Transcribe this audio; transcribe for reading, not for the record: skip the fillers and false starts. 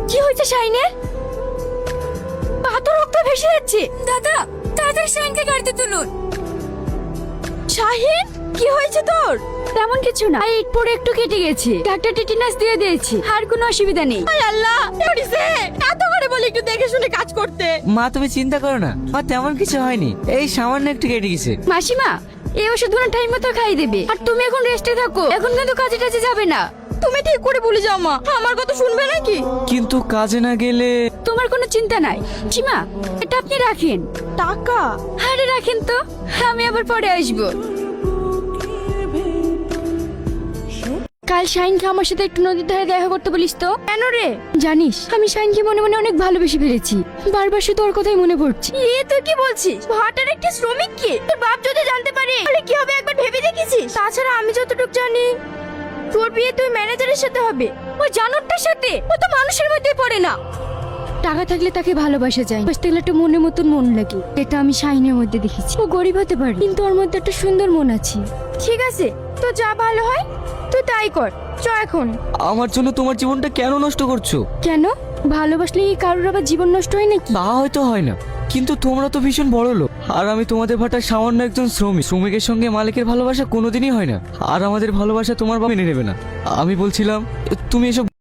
কি হয়েছে শাহিনের? পা তো রক্ত ভেসে যাচ্ছে। দাদা তাড়াতাড়ি শাহিনকে গাড়িতে তুলুন। শাহিন কি হয়েছে তোর? তেমন কিছু না, এই পরে একটু কেটে গেছে, ডাক্তার টিটিনাস দিয়ে দিয়েছি, আর কোনো অসুবিধা নেই। আল্লাহ এত করে বলি একটু দেখে শুনে কাজ করতে। মা তুমি চিন্তা করো না, মা তেমন কিছু হয়নি, এই সামান্য একটু কেটে গেছে। মাসিমা এই ওষুধগুলো টাইম মতো খাইয়ে দেবে, আর তুমি এখন রেস্টে থাকো, এখন কিন্তু কাজে টাজে যাবে না। তুমি ঠিক করে বলে যাও মা, আমার কথা শুনবে নাকি? কিন্তু কাজে না গেলে? তোমার কোনো চিন্তা নাই সীমা, এটা আপনি রাখেন। টাকা? আরে রাখেন তো, আমি আবার পরে আসবো। কাল শাহিনকে আমার সাথে একটু নদীর ধারে দেখা করতে বলিস তো। কেন রে? জানিস আমি শাহিনকে মনে মনে অনেক ভালোবেসে ফেলেছি, বারবার শুধু ওর কথাই মনে পড়ছে। তুই কি বলছিস? ভাটার একটা শ্রমিক কি? তোর বাপ যদি জানতে পারে তাহলে কি হবে একবার ভেবে দেখেছিস? তাছাড়া আমি যতটুকু জানি তোর বিয়ে তুই ম্যানেজারের সাথে হবে, ওই জানোরটার সাথে। ও তো মানুষের মধ্যে পড়ে না। টাকা থাকলে তাকে ভালোবাসা যায়, বাসতে গেলে একটা মনের মতন মন লাগে, এটা আমি শাহিনের মধ্যে দেখেছি। ও গরিব হতে পারে কিন্তু ওর মধ্যে একটা সুন্দর মন আছে। ঠিক আছে, তো যা ভালো হয় তুই তাই কর। চ এখন। আমার জন্য তোমার জীবনটা কেন নষ্ট করছো? কেন? ভালোবাসলে কি কারোর আবার জীবন নষ্ট হয় নাকি? তা হয়তো হয় না, কিন্তু তোমরা তো ভীষণ বড় লোক, আর আমি তোমাদের ভাটার সামান্য একজন শ্রমিক। শ্রমিকের সঙ্গে মালিকের ভালোবাসা কোনোদিনই হয় না, আর আমাদের ভালোবাসা তোমার বাবা মেনে নেবে না। আমি বলছিলাম তুমি এসব